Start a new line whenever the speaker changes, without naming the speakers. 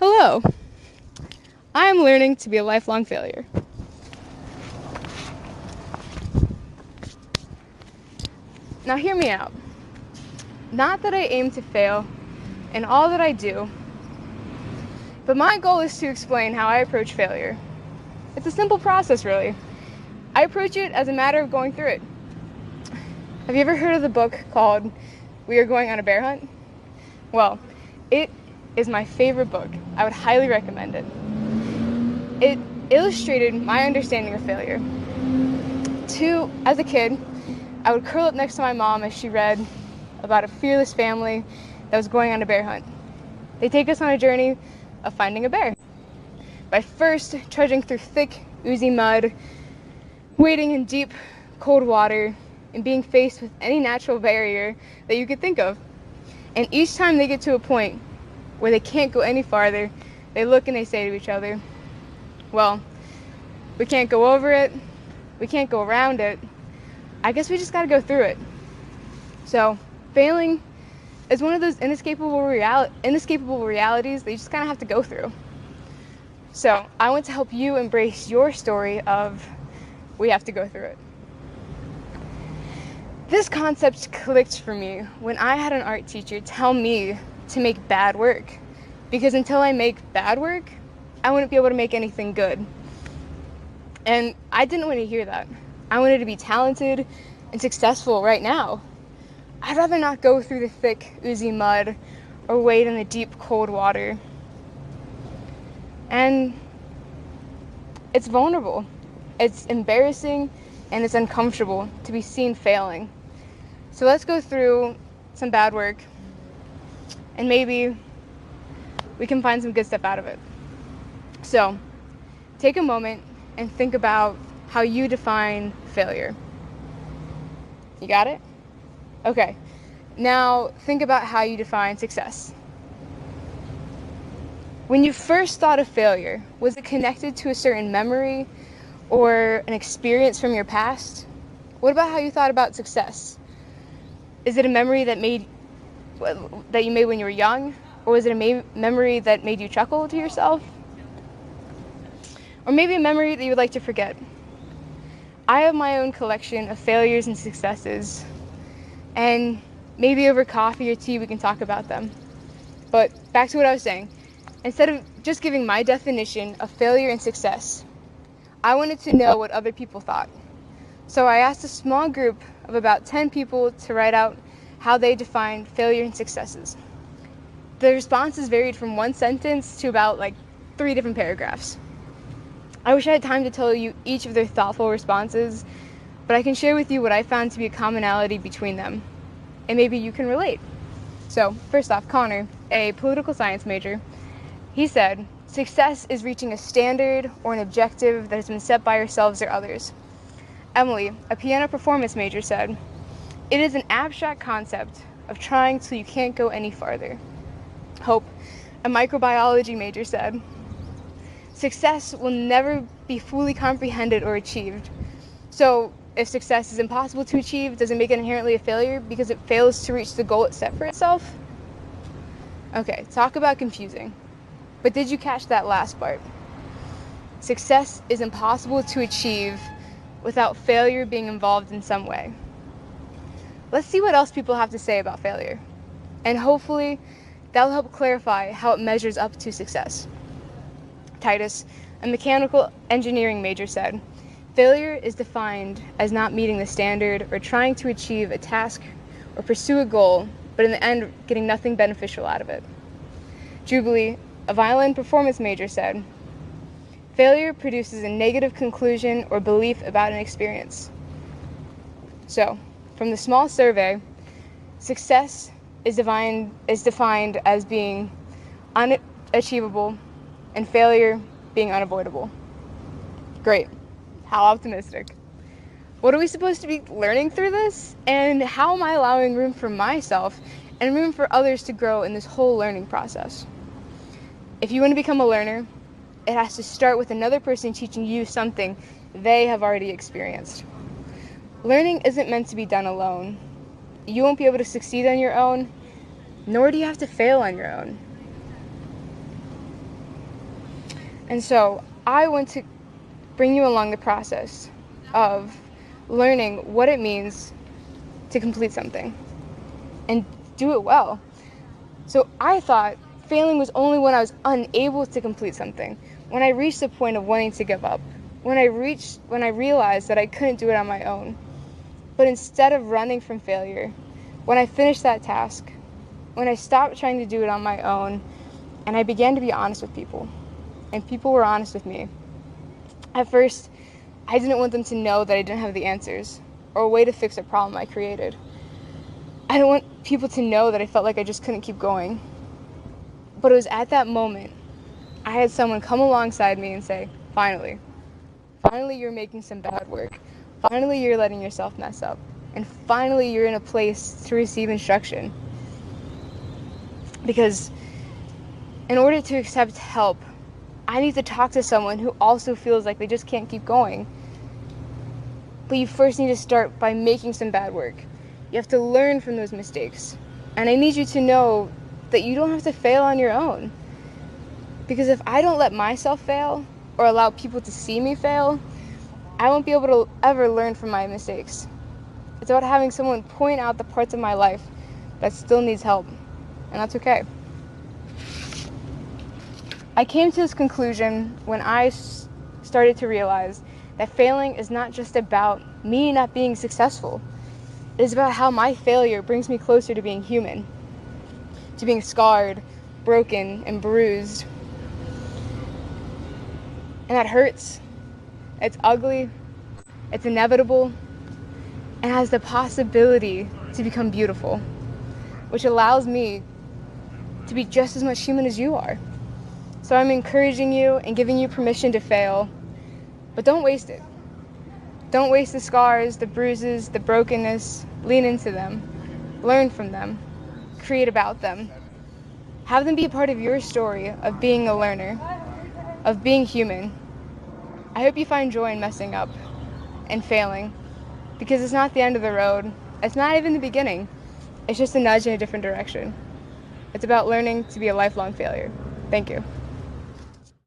Hello, I am learning to be a lifelong failure. Now, hear me out. Not that I aim to fail in all that I do, but my goal is to explain how I approach failure. It's a simple process, really. I approach it as a matter of going through it. Have you ever heard of the book called We Are Going on a Bear Hunt? Well, it is my favorite book. I would highly recommend it. It illustrated my understanding of failure. As a kid, I would curl up next to my mom as she read about a fearless family that was going on a bear hunt. They take us on a journey of finding a bear by first trudging through thick, oozy mud, wading in deep, cold water, and being faced with any natural barrier that you could think of. And each time they get to a point where they can't go any farther, they look and they say to each other, well, we can't go over it, we can't go around it, I guess we just gotta go through it. So, failing is one of those inescapable realities that you just kind of have to go through. So, I want to help you embrace your story of we have to go through it. This concept clicked for me when I had an art teacher tell me to make bad work, because until I make bad work, I wouldn't be able to make anything good. And I didn't want to hear that. I wanted to be talented and successful right now. I'd rather not go through the thick, oozy mud or wade in the deep, cold water. And it's vulnerable, it's embarrassing, and it's uncomfortable to be seen failing. So let's go through some bad work, and maybe we can find some good stuff out of it. So, take a moment and think about how you define failure. You got it? Okay. Now, think about how you define success. When you first thought of failure, was it connected to a certain memory or an experience from your past? What about how you thought about success? Is it a memory that you made when you were young? Or was it a memory that made you chuckle to yourself? Or maybe a memory that you would like to forget? I have my own collection of failures and successes, and maybe over coffee or tea we can talk about them. But back to what I was saying. Instead of just giving my definition of failure and success, I wanted to know what other people thought. So I asked a small group of about 10 people to write out how they defined failure and successes. The responses varied from one sentence to about 3 different paragraphs. I wish I had time to tell you each of their thoughtful responses, but I can share with you what I found to be a commonality between them, and maybe you can relate. So, first off, Connor, a political science major, he said, success is reaching a standard or an objective that has been set by ourselves or others. Emily, a piano performance major, said, it is an abstract concept of trying till you can't go any farther. Hope, a microbiology major, said, success will never be fully comprehended or achieved. So, if success is impossible to achieve, does it make it inherently a failure because it fails to reach the goal it set for itself? Okay, talk about confusing. But did you catch that last part? Success is impossible to achieve without failure being involved in some way. Let's see what else people have to say about failure. And hopefully, that'll help clarify how it measures up to success. Titus, a mechanical engineering major, said, failure is defined as not meeting the standard or trying to achieve a task or pursue a goal, but in the end getting nothing beneficial out of it. Jubilee, a violin performance major, said, failure produces a negative conclusion or belief about an experience. So, from the small survey, success is defined as being unachievable and failure being unavoidable. Great. How optimistic. What are we supposed to be learning through this? And how am I allowing room for myself and room for others to grow in this whole learning process? If you want to become a learner, it has to start with another person teaching you something they have already experienced. Learning isn't meant to be done alone. You won't be able to succeed on your own, nor do you have to fail on your own. And so I want to bring you along the process of learning what it means to complete something and do it well. So I thought failing was only when I was unable to complete something, when I reached the point of wanting to give up, when I realized that I couldn't do it on my own. But instead of running from failure, when I finished that task, when I stopped trying to do it on my own, and I began to be honest with people, and people were honest with me. At first, I didn't want them to know that I didn't have the answers or a way to fix a problem I created. I didn't want people to know that I felt like I just couldn't keep going. But it was at that moment I had someone come alongside me and say, finally you're making some bad work. Finally you're letting yourself mess up. And finally you're in a place to receive instruction. Because in order to accept help, I need to talk to someone who also feels like they just can't keep going. But you first need to start by making some bad work. You have to learn from those mistakes. And I need you to know that you don't have to fail on your own. Because if I don't let myself fail or allow people to see me fail, I won't be able to ever learn from my mistakes. It's about having someone point out the parts of my life that still needs help. And that's okay. I came to this conclusion when I started to realize that failing is not just about me not being successful. It is about how my failure brings me closer to being human, to being scarred, broken, and bruised. And that hurts. It's ugly. It's inevitable. And has the possibility to become beautiful, which allows me to be just as much human as you are. So I'm encouraging you and giving you permission to fail, but don't waste it. Don't waste the scars, the bruises, the brokenness. Lean into them. Learn from them. Create about them. Have them be a part of your story of being a learner, of being human. I hope you find joy in messing up and failing, because it's not the end of the road. It's not even the beginning. It's just a nudge in a different direction. It's about learning to be a lifelong failure. Thank you.